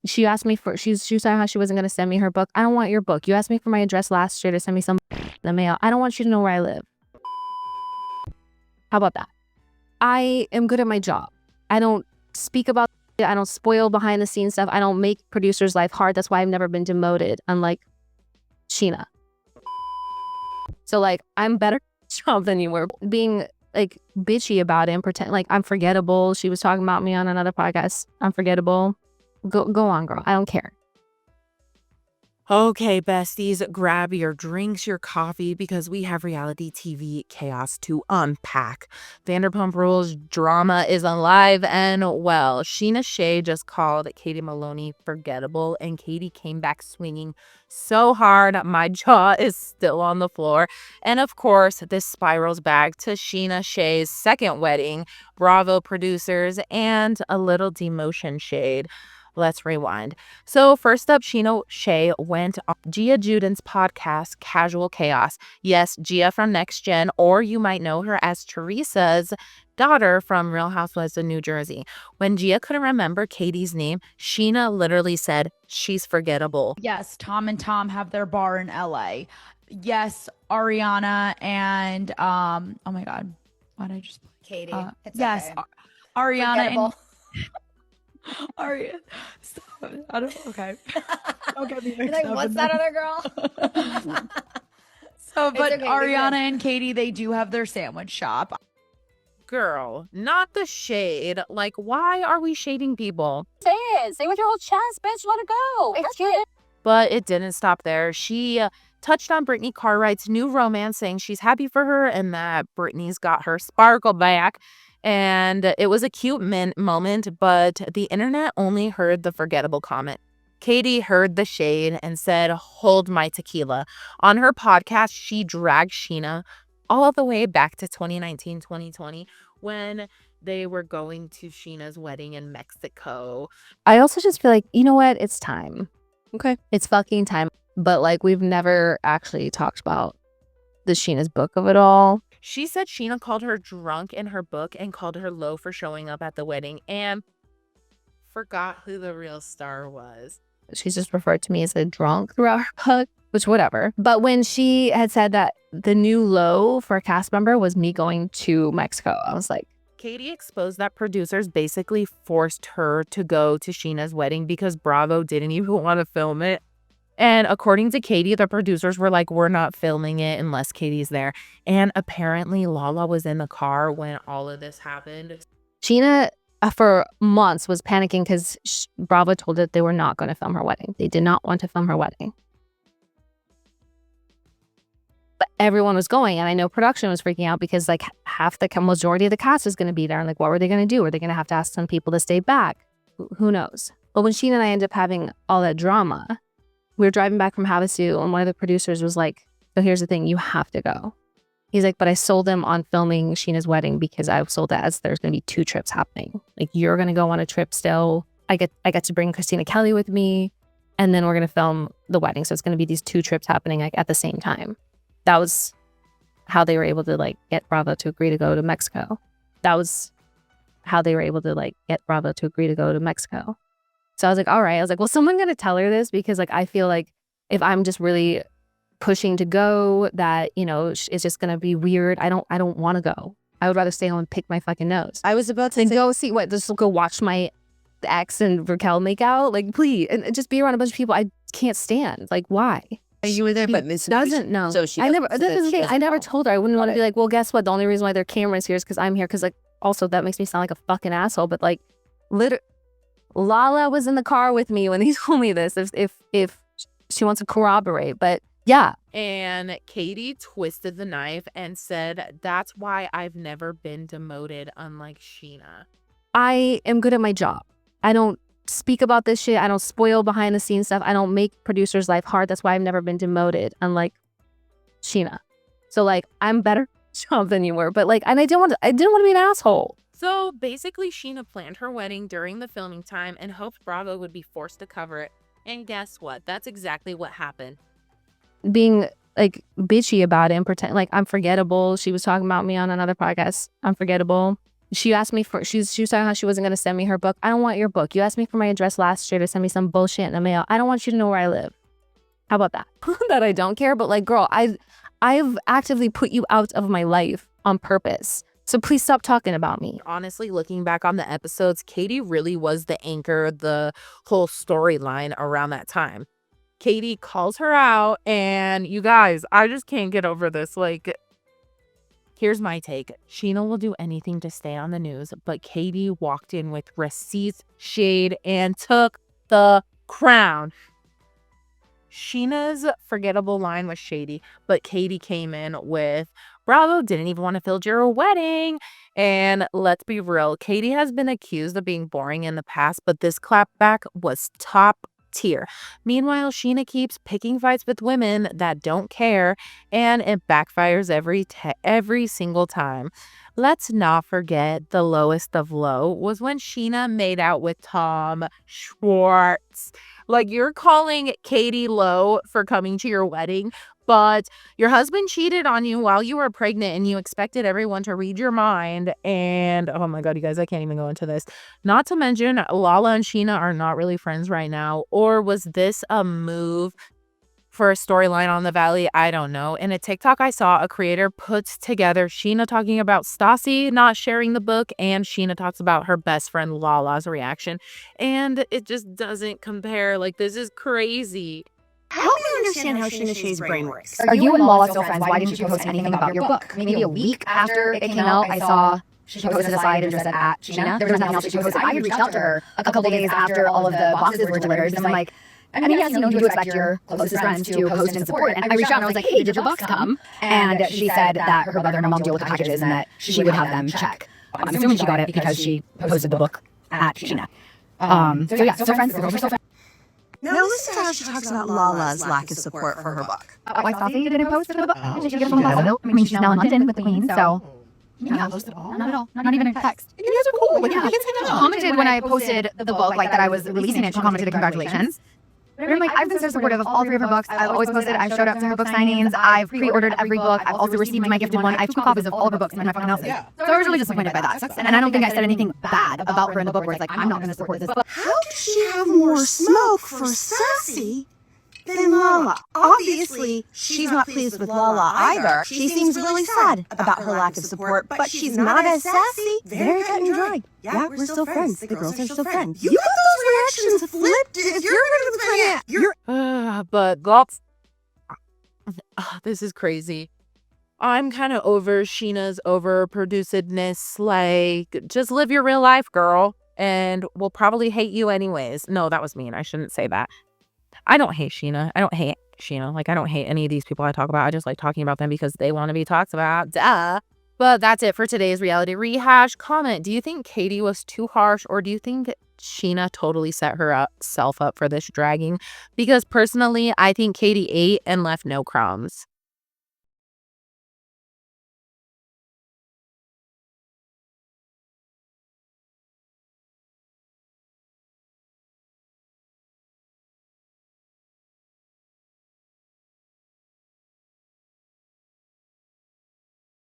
She asked me for, she was saying how she wasn't going to send me her book. I don't want your book. You asked me for my address last year to send me some in the mail. I don't want you to know where I live. How about that? I am good at my job. I don't speak about it. I don't spoil behind the scenes stuff. I don't make producers' life hard. That's why I've never been demoted, unlike Scheana. So like, I'm better at my job than you were. Being like bitchy about it and pretend like I'm forgettable. She was talking about me on another podcast. I'm forgettable. Go on, girl. I don't care. Okay, besties, grab your drinks, your coffee, because we have reality TV chaos to unpack. Vanderpump Rules drama is alive and well. Scheana Shay just called Katie Maloney forgettable, and Katie came back swinging so hard my jaw is still on the floor. And of course, this spirals back to Scheana Shay's second wedding, Bravo producers, and a little demotion shade. Let's rewind. So first up, Scheana Shay went on Gia Juden's podcast, Casual Chaos. Yes, Gia from Next Gen, or you might know her as Teresa's daughter from Real Housewives of New Jersey. When Gia couldn't remember Katie's name, Scheana literally said, she's forgettable. Yes, Tom and Tom have their bar in LA. Yes, Ariana and oh my God, why did I just Katie? Yes, okay. Ariana Forgettable. and I don't. Okay. Okay. You're like, what's that other girl? So, but okay, Ariana and Katie, they do have their sandwich shop. Girl, not the shade. Like, why are we shading people? Say it. Say with your whole chest, bitch. Let it go. It's cute. But it didn't stop there. She touched on Brittany Cartwright's new romance, saying she's happy for her and that Brittany's got her sparkle back. And it was a cute moment, but the internet only heard the forgettable comment. Katie heard the shade and said, hold my tequila. On her podcast, she dragged Scheana all the way back to 2019, 2020, when they were going to Sheena's wedding in Mexico. I also just feel like, you know what? It's time. Okay. It's fucking time. But like, we've never actually talked about the Sheena's book of it all. She said Scheana called her drunk in her book and called her low for showing up at the wedding and forgot who the real star was. She's just referred to me as a drunk throughout her book, which whatever. But when she had said that the new low for a cast member was me going to Mexico, I was like, Katie exposed that producers basically forced her to go to Sheena's wedding because Bravo didn't even want to film it. And according to Katie, the producers were like, we're not filming it unless Katie's there. And apparently Lala was in the car when all of this happened. Scheana, for months, was panicking because Bravo told her they were not going to film her wedding. They did not want to film her wedding. But everyone was going, and I know production was freaking out because like half the majority of the cast was going to be there. And like, what were they going to do? Were they going to have to ask some people to stay back? Who knows? But when Scheana and I ended up having all that drama, we were driving back from Havasu, and one of the producers was like, so here's the thing, you have to go. He's like, but I sold them on filming Sheena's wedding because I sold it as there's going to be 2 trips happening. Like, you're going to go on a trip still. I get to bring Christina Kelly with me, and then we're going to film the wedding. So it's going to be these 2 trips happening like at the same time. That was how they were able to like get Bravo to agree to go to Mexico. That was how they were able to like get Bravo to agree to go to Mexico. So I was like, all right. I was like, well, someone got to tell her this because like I feel like if I'm just really pushing to go, that, you know, it's just gonna be weird. I don't want to go. I would rather stay home and pick my fucking nose. I was about to go see what, just go watch my ex and Raquel make out, like, please, and just be around a bunch of people I can't stand. Like, why? You were there, but Miss doesn't know. So she I never. This is the thing. I never told her. I wouldn't want to be like, well, guess what? The only reason why there are cameras here is because I'm here. Because like, also that makes me sound like a fucking asshole. But like, Lala was in the car with me when he told me this. If she wants to corroborate, but yeah. And Katie twisted the knife and said, that's why I've never been demoted, unlike Scheana. I am good at my job. I don't speak about this shit. I don't spoil behind the scenes stuff. I don't make producers' life hard. That's why I've never been demoted, unlike Scheana. So like, I'm better at my job than you were. But like, and I didn't want to be an asshole. So basically, Scheana planned her wedding during the filming time and hoped Bravo would be forced to cover it. And guess what? That's exactly what happened. Being like bitchy about it and pretend like I'm forgettable. She was talking about me on another podcast. I'm forgettable. She asked me for, she was talking how she wasn't going to send me her book. I don't want your book. You asked me for my address last year to send me some bullshit in the mail. I don't want you to know where I live. How about that? That I don't care. But like, girl, I've actively put you out of my life on purpose. So please stop talking about me. Honestly, looking back on the episodes, Katie really was the anchor, the whole storyline around that time. Katie calls her out, and you guys, I just can't get over this. Like, here's my take. Scheana will do anything to stay on the news, but Katie walked in with receipts, shade, and took the crown. Sheena's forgettable line was shady, but Katie came in with, bravo, didn't even want to fill your wedding. And let's be real, Katie has been accused of being boring in the past, but this clapback was top tier. Meanwhile, Scheana keeps picking fights with women that don't care, and it backfires every single time. Let's not forget the lowest of low was when Scheana made out with Tom Schwartz. Like, you're calling Katie low for coming to your wedding, but your husband cheated on you while you were pregnant and you expected everyone to read your mind. And oh my God, you guys, I can't even go into this. Not to mention, Lala and Scheana are not really friends right now. Or was this a move for a storyline on the Valley? I don't know. In a TikTok I saw, a creator puts together Scheana talking about Stassi not sharing the book, and Scheana talks about her best friend Lala's reaction. And it just doesn't compare. Like, this is crazy. Help me understand how Scheana Shay's brain works. Are you and Lala still friends? Why didn't you post anything about your book? Maybe a week after it came out, I saw she posted a side and just said at Scheana. There was nothing else that she posted. I had reached out to her a couple days after all of the boxes were delivered. And I'm like, I mean, yes, you do expect your closest friends to post and support. And I reached out and I was like, hey, did your box come? And she said that her brother and her mom deal with the packages and that she would have them check. I'm assuming she got it because she posted the book at Scheana. So yeah, still friends. The girls are still friends. Now listen to how she talks about Lala's lack of support for her book. Why Stassi didn't post the book? Did she get it from Lala? I mean, she's now in London with the Queen, so... Yeah, not at all. Not even a text. You guys are cool. Yeah, she commented when I posted the book, like that I was releasing it. She commented, congratulations. But I'm like, I've been so supportive of all three of her books. I've always posted. I've showed up to her book signings. I've pre-ordered every book. I've also received my gifted one. I have 2 copies of all of her books and my fucking houses. So I was really disappointed by that. And I don't think I said anything bad about her in the book where it's like, I'm not going to support this book. How does she have more smoke for Sassy than Lala? Obviously, she's not pleased with Lala either. She seems really sad about her lack of support, but she's not as sassy. Very cut and dry. Yeah, we're still friends. The girls are still friends. You got those reactions flipped. If you're going to the you're... But that's... this is crazy. I'm kind of over Sheena's overproducedness. Like, just live your real life, girl. And we'll probably hate you anyways. No, that was mean. I shouldn't say that. I don't hate Scheana. I don't hate Scheana. Like, I don't hate any of these people I talk about. I just like talking about them because they want to be talked about. Duh. But that's it for today's reality rehash. Comment, do you think Katie was too harsh, or do you think Scheana totally set herself up for this dragging? Because personally, I think Katie ate and left no crumbs.